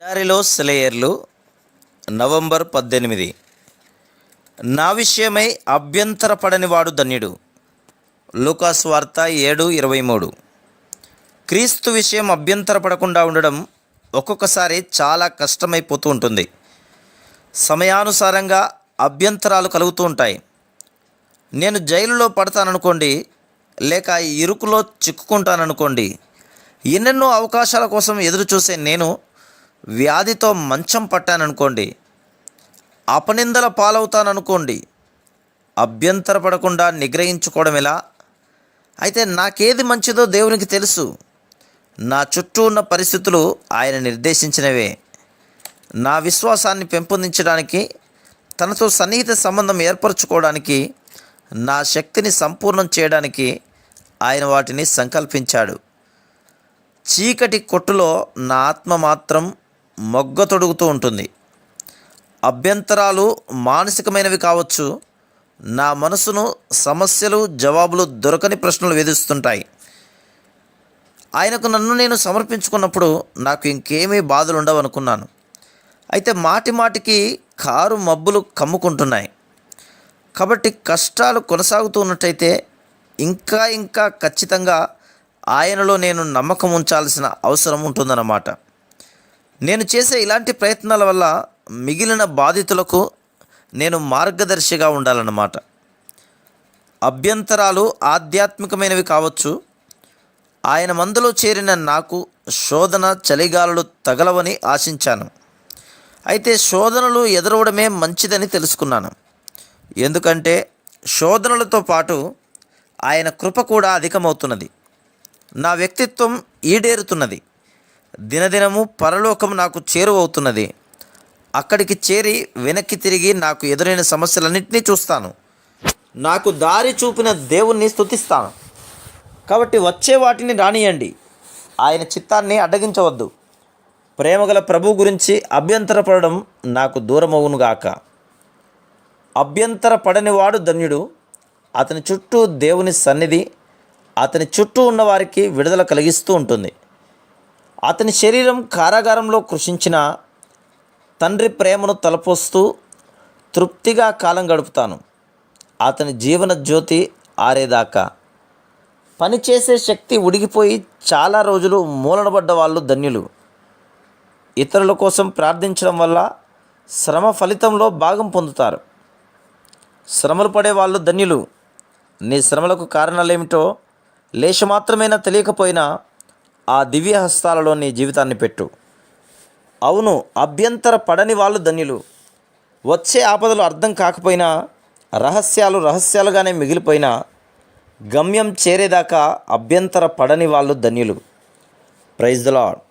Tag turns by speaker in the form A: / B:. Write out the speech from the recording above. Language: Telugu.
A: దారిలో సెలయేర్లు నవంబర్ 18. నా విషయమై అభ్యంతరపడని వాడు ధన్యుడు. లూకాసు వార్త 7:23. క్రీస్తు విషయం అభ్యంతరపడకుండా ఉండడం ఒక్కొక్కసారి చాలా కష్టమైపోతూ ఉంటుంది. సమయానుసారంగా అభ్యంతరాలు కలుగుతూ ఉంటాయి. నేను జైలులో పడతాననుకోండి, లేక ఇరుకులో చిక్కుకుంటాననుకోండి, ఎన్నెన్నో అవకాశాల కోసం ఎదురు చూసే నేను వ్యాధితో మంచం పట్టాననుకోండి, అపనిందల పాలవుతాననుకోండి, అభ్యంతరపడకుండా నిగ్రహించుకోవడం ఎలా? అయితే నాకేది మంచిదో దేవునికి తెలుసు. నా చుట్టూ ఉన్న పరిస్థితులు ఆయన నిర్దేశించినవే. నా విశ్వాసాన్ని పెంపొందించడానికి, తనతో సన్నిహిత సంబంధం ఏర్పరచుకోవడానికి, నా శక్తిని సంపూర్ణం చేయడానికి ఆయన వాటిని సంకల్పించాడు. చీకటి కొట్టులో నా ఆత్మ మాత్రం మొగ్గ తొడుగుతూ ఉంటుంది. అభ్యంతరాలు మానసికమైనవి కావచ్చు. నా మనసును సమస్యలు, జవాబులు దొరకని ప్రశ్నలు వేధిస్తుంటాయి. ఆయనకు నన్ను నేను సమర్పించుకున్నప్పుడు నాకు ఇంకేమీ బాధలు ఉండవు అనుకున్నాను. అయితే మాటి మాటికి కారు మబ్బులు కమ్ముకుంటున్నాయి. కాబట్టి కష్టాలు కొనసాగుతూ ఉన్నట్టయితే ఇంకా ఖచ్చితంగా ఆయనలో నేను నమ్మకం ఉంచాల్సిన అవసరం ఉంటుందన్నమాట. నేను చేసే ఇలాంటి ప్రయత్నాల వల్ల మిగిలిన బాధితులకు నేను మార్గదర్శిగా ఉండాలన్నమాట. అభ్యంతరాలు ఆధ్యాత్మికమైనవి కావచ్చు. ఆయన మందులో చేరిన నాకు శోధన, చలిగాలులు తగలవని ఆశించాను. అయితే శోధనలు ఎదురవడమే మంచిదని తెలుసుకున్నాను. ఎందుకంటే శోధనలతో పాటు ఆయన కృప కూడా అధికమవుతున్నది. నా వ్యక్తిత్వం ఈడేరుతున్నది. దినదినము పరలోకం నాకు చేరువవుతున్నది. అక్కడికి చేరి వెనక్కి తిరిగి నాకు ఎదురైన సమస్యలన్నింటినీ చూస్తాను. నాకు దారి చూపిన దేవుణ్ణి స్తుతిస్తాను. కాబట్టి వచ్చే వాటిని రానియండి. ఆయన చిత్తాన్ని అడ్డగించవద్దు. ప్రేమగల ప్రభు గురించి అభ్యంతరపడడం నాకు దూరమవునుగాక. అభ్యంతరపడనివాడు ధన్యుడు. అతని చుట్టూ దేవుని సన్నిధి అతని చుట్టూ ఉన్న వారికి విడుదల కలిగిస్తూ ఉంటుంది. అతని శరీరం కారాగారంలో కృషించిన తండ్రి ప్రేమను తలపోస్తూ తృప్తిగా కాలం గడుపుతాను. అతని జీవన జ్యోతి ఆరేదాకా. పనిచేసే శక్తి ఉడిగిపోయి చాలా రోజులు మూలనబడ్డ వాళ్ళు ధన్యులు. ఇతరుల కోసం ప్రార్థించడం వల్ల శ్రమ ఫలితంలో భాగం పొందుతారు. శ్రమలు పడే వాళ్ళు ధన్యులు. నీ శ్రమలకు కారణాలేమిటో లేశమాత్రమైనా తెలియకపోయినా ఆ దివ్య హస్తాలలో నీ జీవితాన్ని పెట్టు. అవును, అభ్యంతర పడని వాళ్ళు ధన్యులు. వచ్చే ఆపదలు అర్థం కాకపోయినా, రహస్యాలుగానే మిగిలిపోయినా, గమ్యం చేరేదాకా అభ్యంతర పడని వాళ్ళు ధన్యులు. Praise the lord.